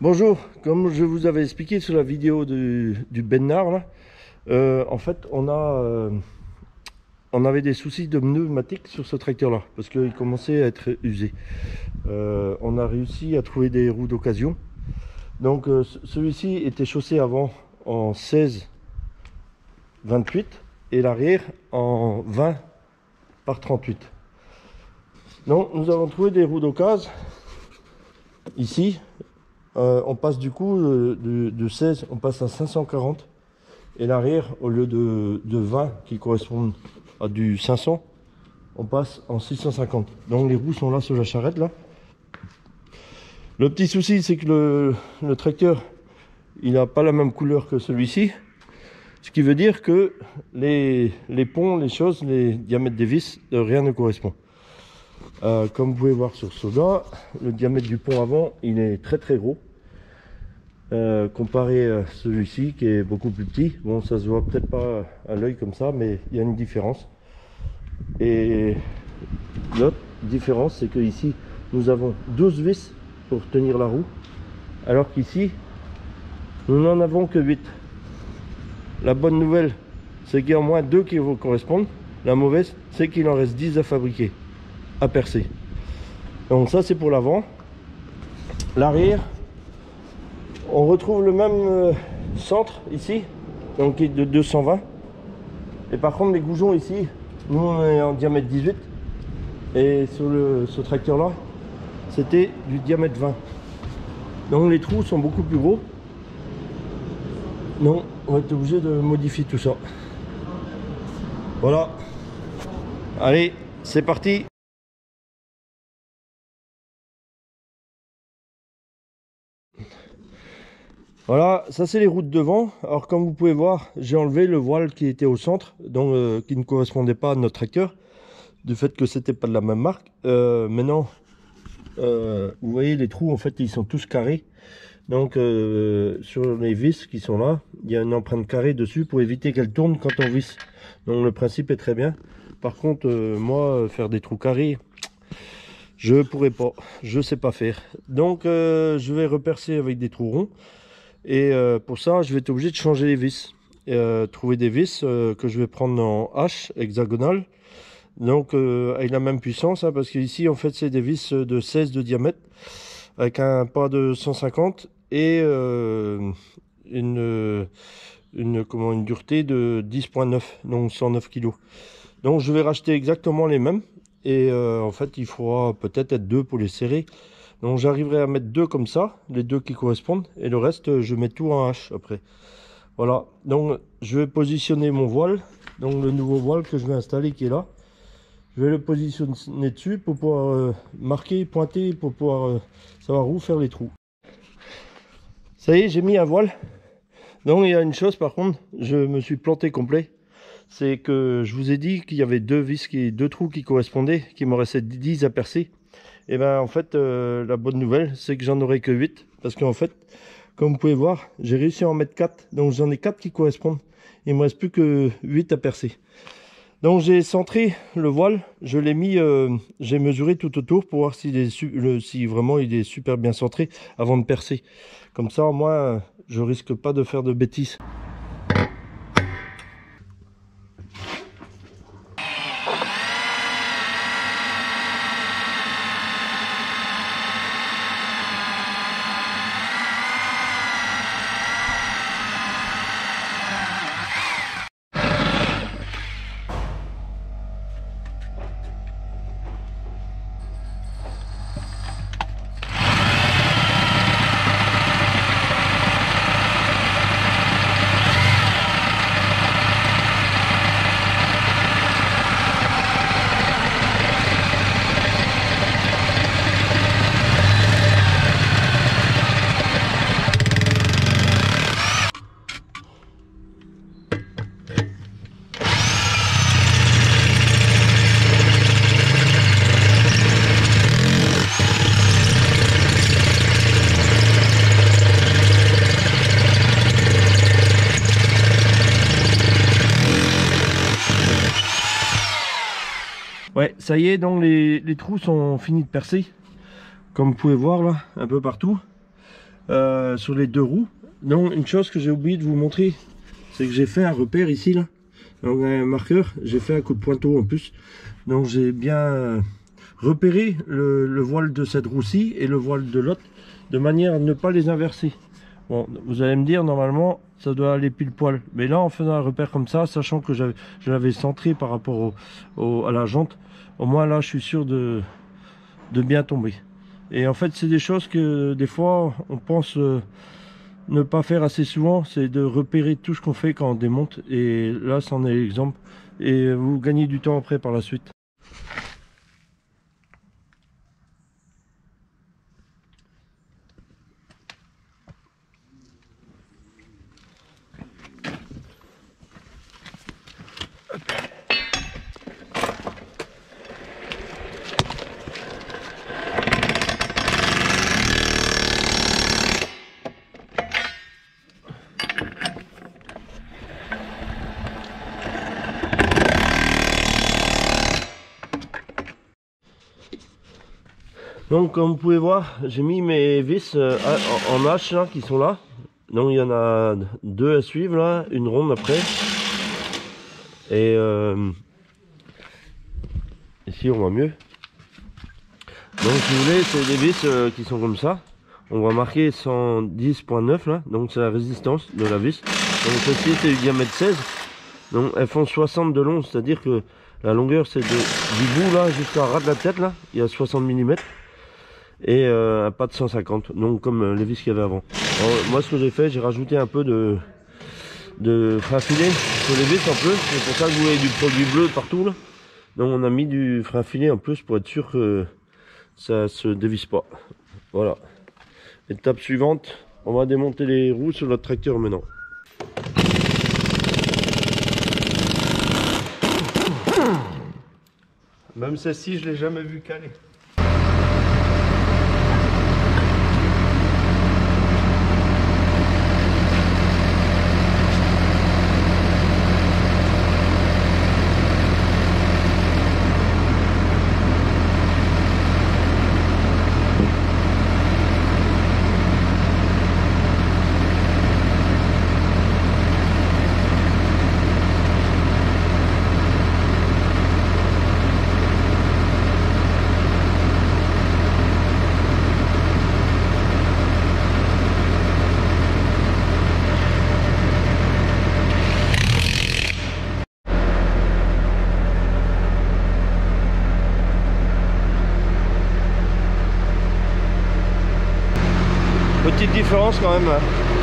Bonjour, comme je vous avais expliqué sur la vidéo du Bennard, là, en fait on avait des soucis de pneumatique sur ce tracteur là parce qu'il commençait à être usé. On a réussi à trouver des roues d'occasion. Donc celui-ci était chaussé avant en 16-28 et l'arrière en 20 par 38. Donc nous avons trouvé des roues d'occasion ici. On passe du coup de 16, on passe à 540 et l'arrière au lieu de 20 qui correspond à du 500, on passe en 650. Donc les roues sont là sur la charrette là. Le petit souci c'est que le tracteur il n'a pas la même couleur que celui-ci, ce qui veut dire que les ponts, les choses, les diamètres des vis, rien ne correspond. Comme vous pouvez voir sur cela, le diamètre du pont avant il est très gros. Comparé à celui-ci qui est beaucoup plus petit. Bon, ça se voit peut-être pas à l'œil comme ça, mais il y a une différence. Et l'autre différence, c'est que ici nous avons 12 vis pour tenir la roue, alors qu'ici nous n'en avons que 8. La bonne nouvelle, c'est qu'il y a au moins 2 qui vous correspondent. La mauvaise, c'est qu'il en reste 10 à fabriquer, à percer. Donc ça c'est pour l'avant. L'arrière, on retrouve le même centre ici, donc qui est de 220. Et par contre les goujons ici, nous on est en diamètre 18. Et sur ce tracteur là, c'était du diamètre 20. Donc les trous sont beaucoup plus gros. Donc on va être obligé de modifier tout ça. Voilà. Allez, c'est parti. Voilà, ça c'est les roues de devant. Alors comme vous pouvez voir, j'ai enlevé le voile qui était au centre, donc qui ne correspondait pas à notre tracteur, du fait que c'était pas de la même marque. Maintenant, vous voyez les trous en fait ils sont tous carrés. Donc sur les vis qui sont là, il y a une empreinte carrée dessus pour éviter qu'elle tourne quand on visse. Donc le principe est très bien. Par contre, moi faire des trous carrés, je pourrais pas, je sais pas faire. Donc je vais repercer avec des trous ronds. Et pour ça, je vais être obligé de changer les vis. Trouver des vis que je vais prendre en H hexagonale. Donc avec la même puissance, hein, parce qu'ici en fait c'est des vis de 16 de diamètre avec un pas de 150 et une dureté de 10,9, donc 109 kg. Donc je vais racheter exactement les mêmes et en fait il faudra peut-être être 2 pour les serrer. Donc j'arriverai à mettre 2 comme ça, les 2 qui correspondent, et le reste je mets tout en H après. Voilà, donc je vais positionner mon voile, donc le nouveau voile que je vais installer qui est là. Je vais le positionner dessus pour pouvoir marquer, pointer, pour pouvoir savoir où faire les trous. Ça y est, j'ai mis un voile. Donc il y a une chose par contre, je me suis planté complet. C'est que je vous ai dit qu'il y avait 2 vis, 2 trous qui correspondaient, qu'il me restait 10 à percer. Et ben en fait la bonne nouvelle c'est que j'en aurai que 8 parce qu'en fait comme vous pouvez voir j'ai réussi à en mettre 4, donc j'en ai 4 qui correspondent. Il me reste plus que 8 à percer. Donc j'ai centré le voile, je l'ai mis, j'ai mesuré tout autour pour voir si vraiment il est super bien centré avant de percer. Comme ça au moins je risque pas de faire de bêtises. Ouais, ça y est, donc les trous sont finis de percer. Comme vous pouvez voir là, un peu partout. sur les deux roues. Donc une chose que j'ai oublié de vous montrer, c'est que j'ai fait un repère ici là. Donc un marqueur, j'ai fait un coup de pointeau en plus. Donc j'ai bien repéré le voile de cette roue-ci et le voile de l'autre, de manière à ne pas les inverser. Bon, vous allez me dire, normalement, ça doit aller pile poil. Mais là, en faisant un repère comme ça, sachant que je l'avais centré par rapport à la jante, au moins là, je suis sûr de bien tomber. Et en fait, c'est des choses que des fois, on pense ne pas faire assez souvent, c'est de repérer tout ce qu'on fait quand on démonte. Et là, c'en est l'exemple. Et vous gagnez du temps après par la suite. Donc comme vous pouvez voir, j'ai mis mes vis en H là, qui sont là. Donc il y en a deux à suivre là, une ronde après. Et ici on voit mieux. Donc si vous voulez, c'est des vis qui sont comme ça. On va marquer 110.9 là, donc c'est la résistance de la vis. Donc ceci c'est du diamètre 16. Donc elles font 60 de long, c'est-à-dire que la longueur c'est du bout là jusqu'à ras de la tête là, il y a 60 mm. Et un pas de 150, donc comme les vis qu'il y avait avant. Alors, moi ce que j'ai fait, j'ai rajouté un peu de frein filet sur les vis en plus, c'est pour ça que vous voyez du produit bleu partout là. Donc on a mis du frein filet en plus pour être sûr que ça se dévisse pas. Voilà. Étape suivante, on va démonter les roues sur notre tracteur maintenant. Même celle-ci, je l'ai jamais vu caler. Petite différence quand même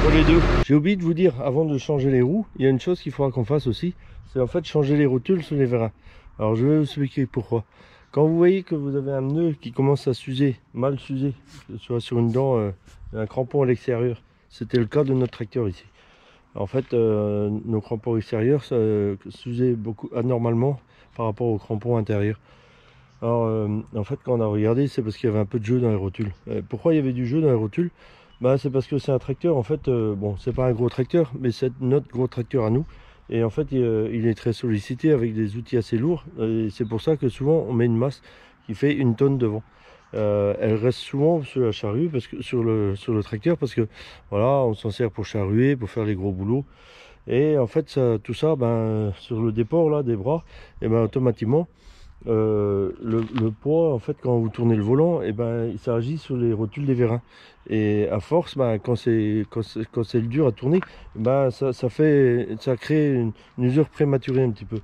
pour les deux. J'ai oublié de vous dire, avant de changer les roues, il y a une chose qu'il faudra qu'on fasse aussi, c'est en fait changer les rotules sur les vérins. Alors je vais vous expliquer pourquoi. Quand vous voyez que vous avez un nœud qui commence à s'user, mal s'user, que ce soit sur une dent, un crampon à l'extérieur, c'était le cas de notre tracteur ici. En fait, nos crampons extérieurs s'usaient beaucoup anormalement par rapport aux crampons intérieurs. Alors en fait, quand on a regardé, c'est parce qu'il y avait un peu de jeu dans les rotules. Pourquoi il y avait du jeu dans les rotules? Bah, c'est parce que c'est un tracteur, en fait, bon, c'est pas un gros tracteur, mais c'est notre gros tracteur à nous. Et en fait, il est très sollicité avec des outils assez lourds. Et c'est pour ça que souvent, on met une masse qui fait 1 tonne devant. Elle reste souvent sur la charrue, parce que, sur le tracteur, parce que voilà, on s'en sert pour charruer, pour faire les gros boulots. Et en fait, tout ça, ben, sur le déport là, des bras, et ben, automatiquement, le poids, en fait, quand vous tournez le volant, et ben ça agit sur les rotules des vérins, et à force, ben, quand c'est dur à tourner, ben ça crée une usure prématurée un petit peu.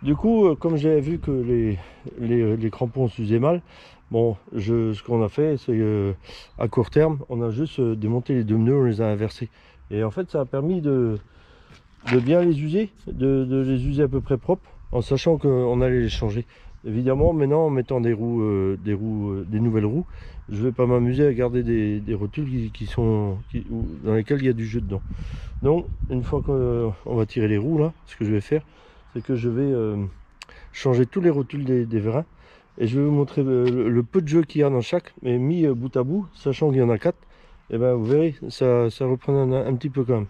Du coup, comme j'avais vu que les crampons s'usaient mal, bon, ce qu'on a fait, c'est à court terme, on a juste démonté les deux nœuds, on les a inversés, et en fait ça a permis de bien les user, de les user à peu près propres, en sachant qu'on allait les changer. Évidemment, maintenant, en mettant des nouvelles roues, je vais pas m'amuser à garder des rotules dans lesquelles il y a du jeu dedans. Donc, une fois qu'on va tirer les roues, là, ce que je vais faire, c'est que je vais changer tous les rotules des vérins, et je vais vous montrer le peu de jeu qu'il y a dans chaque, mais mis bout à bout, sachant qu'il y en a 4, et ben vous verrez, ça reprend un petit peu quand même.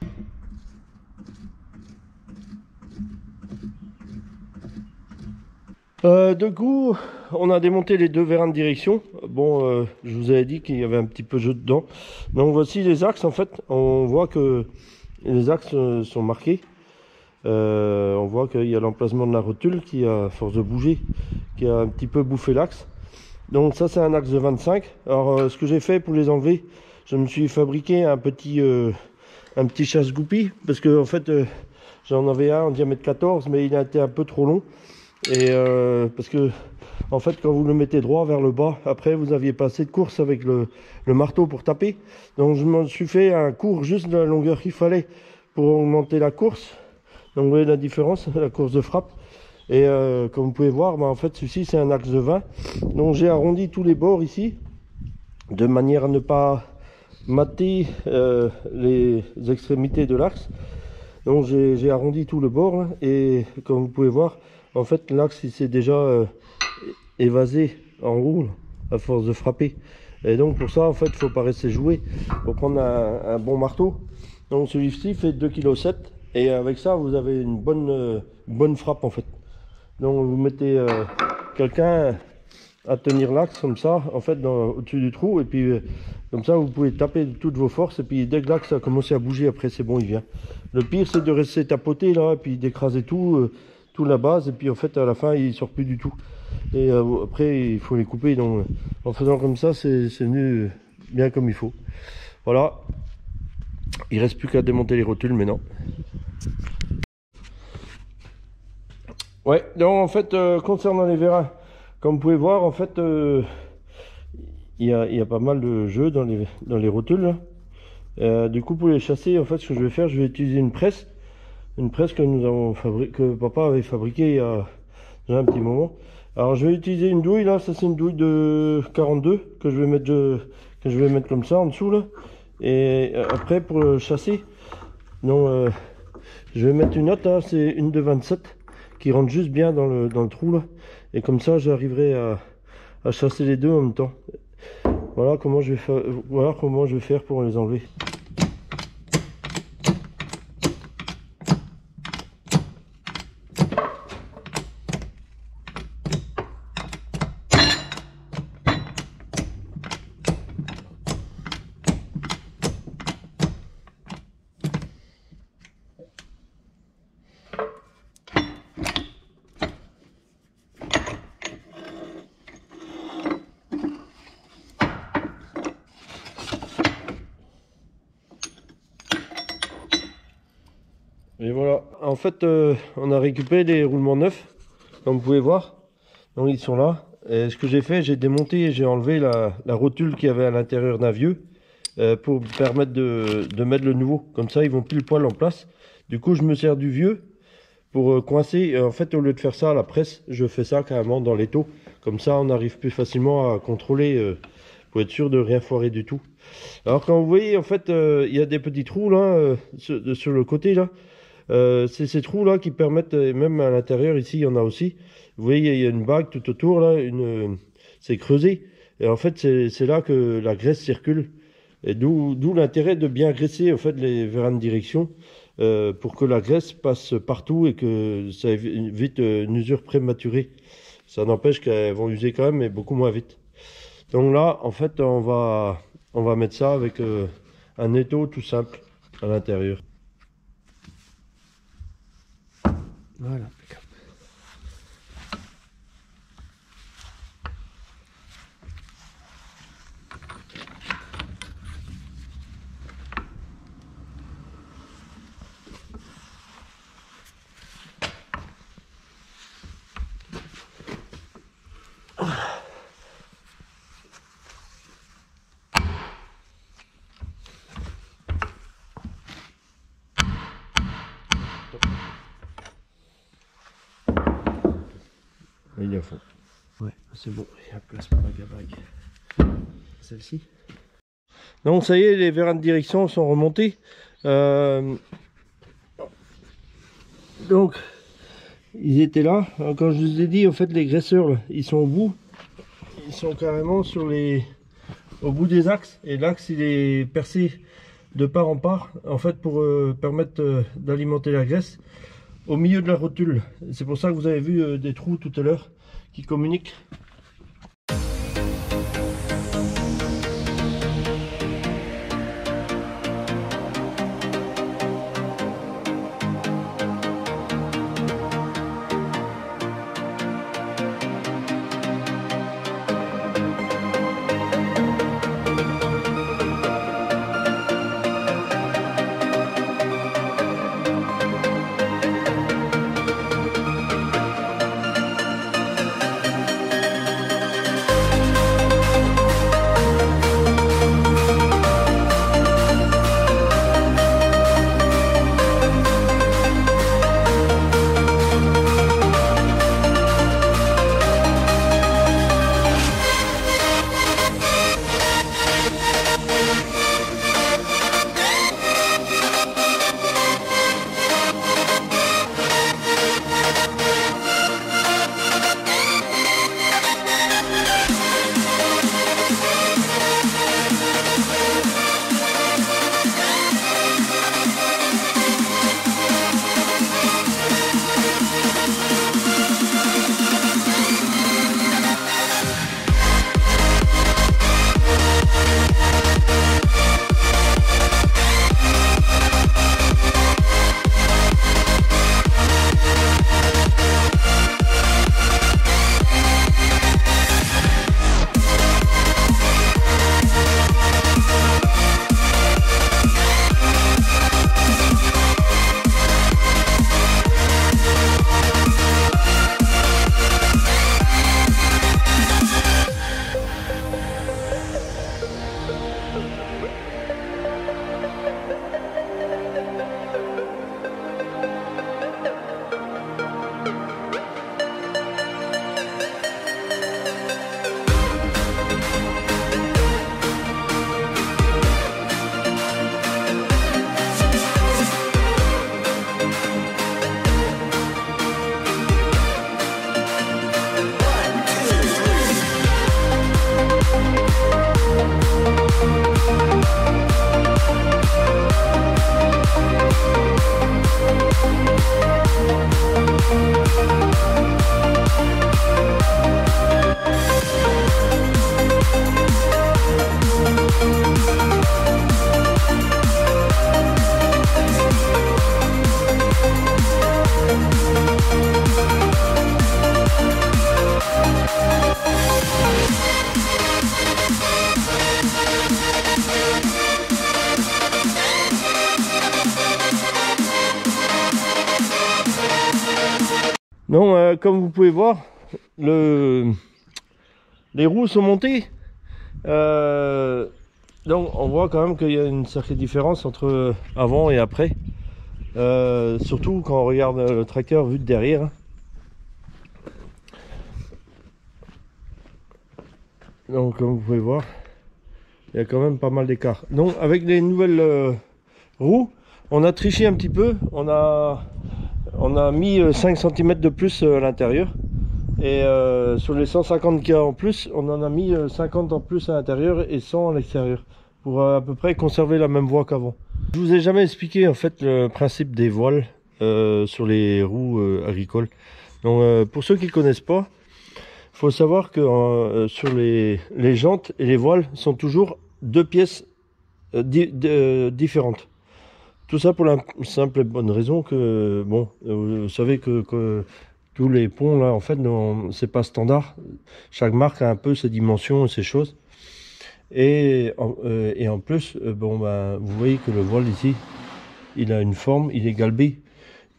Du coup, on a démonté les deux vérins de direction. Bon, je vous avais dit qu'il y avait un petit peu de jeu dedans. Donc voici les axes en fait. On voit que les axes sont marqués. On voit qu'il y a l'emplacement de la rotule qui, à force de bouger, qui a un petit peu bouffé l'axe. Donc ça c'est un axe de 25. Alors ce que j'ai fait pour les enlever, je me suis fabriqué un petit chasse-goupille. Parce que en fait, j'en avais un en diamètre 14, mais il a été un peu trop long. Et parce que en fait quand vous le mettez droit vers le bas, après vous aviez pas assez de course avec le marteau pour taper. Donc je m'en suis fait un court juste de la longueur qu'il fallait pour augmenter la course. Donc vous voyez la différence, la course de frappe. Et comme vous pouvez voir, bah, en fait celui-ci c'est un axe de 20. Donc j'ai arrondi tous les bords ici, de manière à ne pas mater les extrémités de l'axe. Donc j'ai arrondi tout le bord là, et comme vous pouvez voir, en fait l'axe il s'est déjà évasé en haut à force de frapper. Et donc pour ça en fait il faut pas rester joué, il faut prendre un bon marteau. Donc celui-ci fait 2,7 kg et avec ça vous avez une bonne frappe en fait. Donc vous mettez quelqu'un à tenir l'axe comme ça en fait au-dessus du trou, et puis comme ça vous pouvez taper de toutes vos forces, et puis dès que l'axe a commencé à bouger, après c'est bon, il vient. Le pire c'est de rester tapoter là et puis d'écraser tout la base, et puis en fait à la fin il sort plus du tout, et après il faut les couper. Donc en faisant comme ça c'est venu bien comme il faut. Voilà, il reste plus qu'à démonter les rotules maintenant. Ouais, donc en fait concernant les vérins, comme vous pouvez voir en fait il y a pas mal de jeux dans les rotules là. Du coup pour les chasser, en fait ce que je vais faire, je vais utiliser une presse que nous avons que papa avait fabriquée il y a déjà un petit moment. Alors je vais utiliser une douille là, ça c'est une douille de 42 que je vais mettre comme ça en dessous là. Et après pour le chasser, donc je vais mettre une autre là, c'est une de 27 qui rentre juste bien dans le trou là, et comme ça j'arriverai à chasser les deux en même temps. Voilà comment je vais faire pour les enlever. Et voilà, en fait on a récupéré les roulements neufs, comme vous pouvez voir. Donc ils sont là. Et ce que j'ai fait, j'ai démonté et j'ai enlevé la rotule qu'il y avait à l'intérieur d'un vieux pour permettre de mettre le nouveau. Comme ça ils vont pile poil en place. Du coup je me sers du vieux pour coincer. En fait au lieu de faire ça à la presse, je fais ça carrément dans l'étau. Comme ça on arrive plus facilement à contrôler pour être sûr de rien foirer du tout. Alors quand vous voyez en fait il y a des petits trous là sur le côté là. C'est ces trous là qui permettent, et même à l'intérieur ici il y en a aussi, vous voyez il y a une bague tout autour là, c'est creusé, et en fait c'est là que la graisse circule, et d'où l'intérêt de bien graisser en fait les vérins de direction pour que la graisse passe partout et que ça évite une usure prématurée. Ça n'empêche qu'elles vont user quand même, mais beaucoup moins vite. Donc là en fait on va mettre ça avec un étau tout simple à l'intérieur. Voilà. Il est à fond. Ouais, c'est bon, il y a place pour la gabague. Celle-ci. Donc ça y est, les vérins de direction sont remontés. Donc ils étaient là. Alors, quand je vous ai dit, en fait les graisseurs là, ils sont au bout. Ils sont carrément au bout des axes. Et l'axe il est percé de part en part, en fait pour permettre d'alimenter la graisse au milieu de la rotule. C'est pour ça que vous avez vu des trous tout à l'heure. qui communiquent. Non, comme vous pouvez voir, les roues sont montées. Donc on voit quand même qu'il y a une sacrée différence entre avant et après. Surtout quand on regarde le tracteur vu de derrière. Donc comme vous pouvez voir, il y a quand même pas mal d'écart. Donc avec les nouvelles roues, on a triché un petit peu. On a mis 5 cm de plus à l'intérieur. Et sur les 150 qu'il y a en plus, on en a mis 50 en plus à l'intérieur et 100 à l'extérieur. Pour à peu près conserver la même voie qu'avant. Je vous ai jamais expliqué en fait le principe des voiles sur les roues agricoles. Donc pour ceux qui ne connaissent pas, il faut savoir que sur les jantes et les voiles sont toujours deux pièces différentes. Tout ça pour la simple et bonne raison que, bon, vous savez que tous les ponts là, en fait, c'est pas standard. Chaque marque a un peu ses dimensions et ses choses. Et en plus, bon, vous voyez que le voile ici, il a une forme, il est galbé.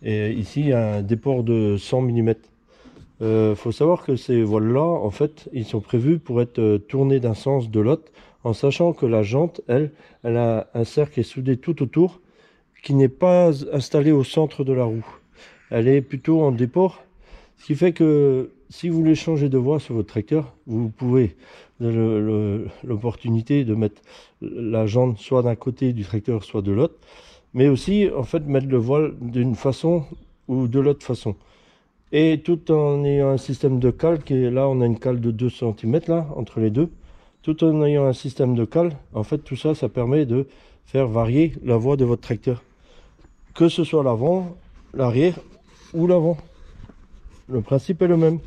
Et ici, il y a un déport de 100 mm. Faut savoir que ces voiles-là, en fait, ils sont prévus pour être tournés d'un sens de l'autre, en sachant que la jante, elle a un cercle qui est soudé tout autour, qui n'est pas installé au centre de la roue. Elle est plutôt en déport, ce qui fait que si vous voulez changer de voie sur votre tracteur, vous pouvez, vous avez l'opportunité de mettre la jante soit d'un côté du tracteur, soit de l'autre, mais aussi en fait mettre le voile d'une façon ou de l'autre façon. Et tout en ayant un système de cale, qui est là on a une cale de 2 cm là, entre les deux, tout en ayant un système de cale, en fait tout ça, ça permet de faire varier la voie de votre tracteur. Que ce soit l'avant, l'arrière ou l'avant. Le principe est le même.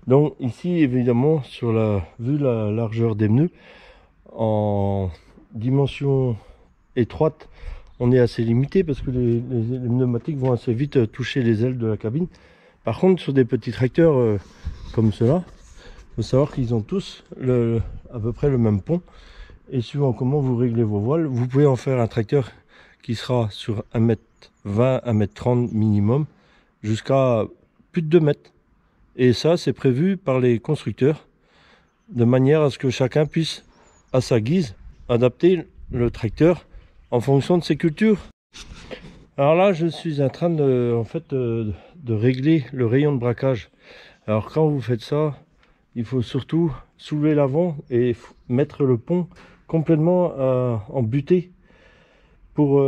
Donc ici évidemment vu la largeur des pneus, en dimension étroite, on est assez limité parce que les pneumatiques vont assez vite toucher les ailes de la cabine. Par contre sur des petits tracteurs comme ceux-là, il faut savoir qu'ils ont tous à peu près le même pont. Et suivant comment vous réglez vos voiles, vous pouvez en faire un tracteur qui sera sur 1m20, 1m30 minimum, jusqu'à plus de 2 mètres. Et ça, c'est prévu par les constructeurs, de manière à ce que chacun puisse, à sa guise, adapter le tracteur en fonction de ses cultures. Alors là, je suis en train de régler le rayon de braquage. Alors quand vous faites ça, il faut surtout soulever l'avant et mettre le pont complètement en butée pour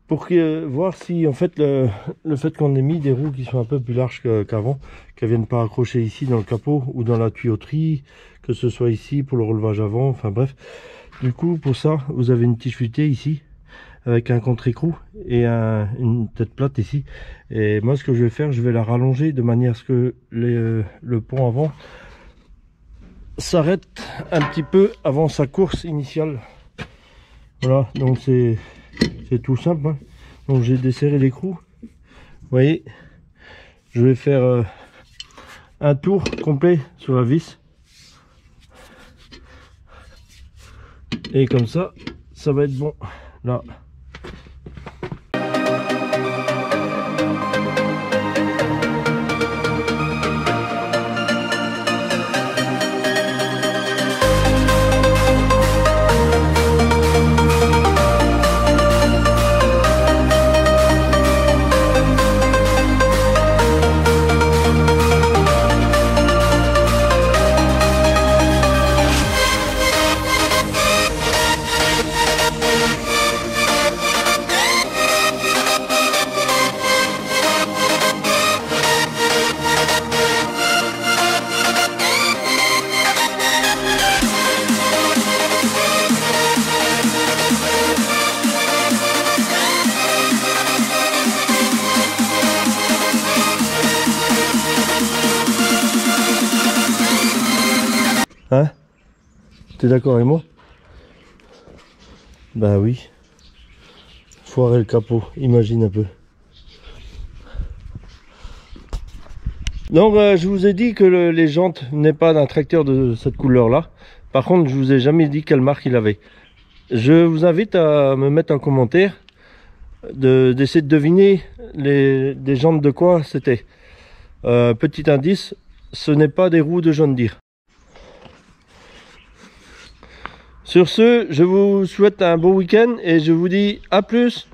voir si en fait le fait qu'on ait mis des roues qui sont un peu plus larges qu'avant, qu'elles viennent pas accrocher ici dans le capot ou dans la tuyauterie, que ce soit ici pour le relevage avant, enfin bref. Du coup pour ça vous avez une tige futée ici avec un contre-écrou et une tête plate ici. Et moi ce que je vais faire, je vais la rallonger de manière à ce que le pont avant s'arrête un petit peu avant sa course initiale. Voilà, donc c'est tout simple, hein. Donc j'ai desserré l'écrou, vous voyez, je vais faire un tour complet sur la vis et comme ça va être bon là. Hein? T'es d'accord avec moi? Bah oui. Foirer le capot, imagine un peu. Donc je vous ai dit que les jantes n'est pas d'un tracteur de cette couleur là. Par contre je vous ai jamais dit quelle marque il avait. Je vous invite à me mettre en commentaire d'essayer de deviner des jantes de quoi c'était. Petit indice, ce n'est pas des roues de John Deere. Sur ce, je vous souhaite un bon week-end et je vous dis à plus.